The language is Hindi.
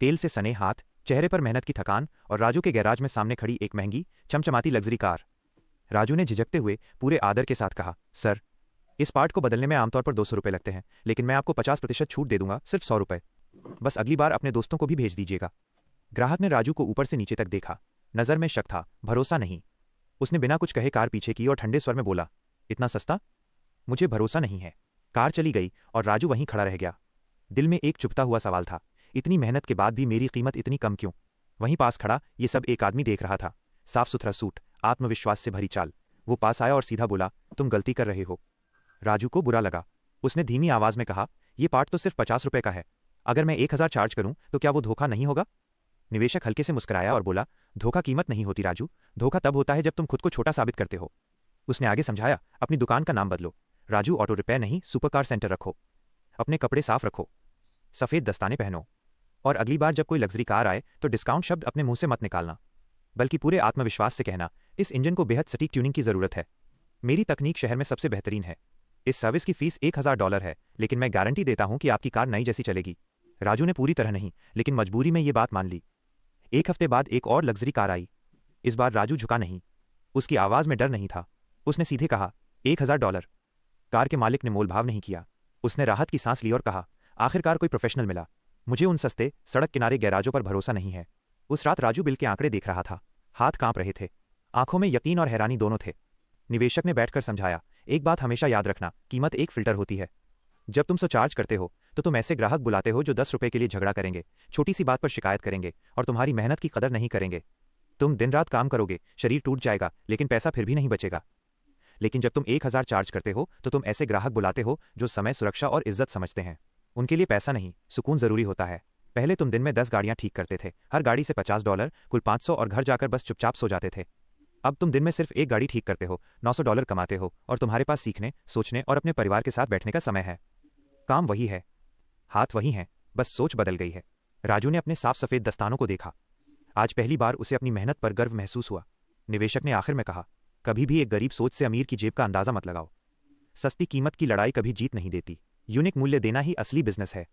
तेल से सने हाथ, चेहरे पर मेहनत की थकान और राजू के गैराज में सामने खड़ी एक महंगी चमचमाती लग्जरी कार। राजू ने झिझकते हुए पूरे आदर के साथ कहा, सर, इस पार्ट को बदलने में आमतौर पर 200 रुपये लगते हैं, लेकिन मैं आपको 50% छूट दे दूंगा, सिर्फ 100 रुपये। बस अगली बार अपने दोस्तों को भी भेज दीजिएगा। ग्राहक ने राजू को ऊपर से नीचे तक देखा। नजर में शक था, भरोसा नहीं। उसने बिना कुछ कहे कार पीछे की और ठंडे स्वर में बोला, इतना सस्ता? मुझे भरोसा नहीं है। कार चली गई और राजू वहीं खड़ा रह गया। दिल में एक चुभता हुआ सवाल था, इतनी मेहनत के बाद भी मेरी कीमत इतनी कम क्यों? वहीं पास खड़ा ये सब एक आदमी देख रहा था। साफ सुथरा सूट, आत्मविश्वास से भरी चाल। वो पास आया और सीधा बोला, तुम गलती कर रहे हो। राजू को बुरा लगा। उसने धीमी आवाज में कहा, ये पार्ट तो सिर्फ 50 रुपये का है। अगर मैं 1000 चार्ज करूं तो क्या वो धोखा नहीं होगा? निवेशक हल्के से मुस्कुराया और बोला, धोखा कीमत नहीं होती राजू, धोखा तब होता है जब तुम खुद को छोटा साबित करते हो। उसने आगे समझाया, अपनी दुकान का नाम बदलो। राजू ऑटो रिपेयर नहीं, सुपर कार सेंटर रखो। अपने कपड़े साफ रखो, सफेद दस्ताने पहनो, और अगली बार जब कोई लग्जरी कार आए तो डिस्काउंट शब्द अपने मुंह से मत निकालना, बल्कि पूरे आत्मविश्वास से कहना, इस इंजन को बेहद सटीक ट्यूनिंग की जरूरत है। मेरी तकनीक शहर में सबसे बेहतरीन है। इस सर्विस की फीस $1000 है, लेकिन मैं गारंटी देता हूं कि आपकी कार नई जैसी चलेगी। राजू ने पूरी तरह नहीं, लेकिन मजबूरी में ये बात मान ली। एक हफ्ते बाद एक और लग्जरी कार आई। इस बार राजू झुका नहीं। उसकी आवाज में डर नहीं था। उसने सीधे कहा, $1000। कार के मालिक ने मोलभाव नहीं किया। उसने राहत की सांस ली और कहा, आखिरकार कोई प्रोफेशनल मिला। मुझे उन सस्ते सड़क किनारे गैराजों पर भरोसा नहीं है। उस रात राजू बिल के आंकड़े देख रहा था। हाथ कांप रहे थे। आंखों में यकीन और हैरानी दोनों थे। निवेशक ने बैठकर समझाया, एक बात हमेशा याद रखना, कीमत एक फिल्टर होती है। जब तुम चार्ज करते हो तो तुम ऐसे ग्राहक बुलाते हो जो 10 रुपये के लिए झगड़ा करेंगे, छोटी सी बात पर शिकायत करेंगे और तुम्हारी मेहनत की कदर नहीं करेंगे। तुम दिन रात काम करोगे, शरीर टूट जाएगा, लेकिन पैसा फिर भी नहीं बचेगा। लेकिन जब तुम 1000 चार्ज करते हो तो तुम ऐसे ग्राहक बुलाते हो जो समय, सुरक्षा और इज्जत समझते हैं। उनके लिए पैसा नहीं, सुकून जरूरी होता है। पहले तुम दिन में 10 गाड़ियां ठीक करते थे, हर गाड़ी से $50, कुल 500, और घर जाकर बस चुपचाप सो जाते थे। अब तुम दिन में सिर्फ एक गाड़ी ठीक करते हो, $900 कमाते हो, और तुम्हारे पास सीखने, सोचने और अपने परिवार के साथ बैठने का समय है। काम वही है, हाथ वही हैं, बस सोच बदल गई है। राजू ने अपने साफ सफेद दस्तानों को देखा। आज पहली बार उसे अपनी मेहनत पर गर्व महसूस हुआ। निवेशक ने आखिर में कहा, कभी भी एक गरीब सोच से अमीर की जेब का अंदाजा मत लगाओ। सस्ती कीमत की लड़ाई कभी जीत नहीं देती। यूनिक मूल्य देना ही असली बिजनेस है।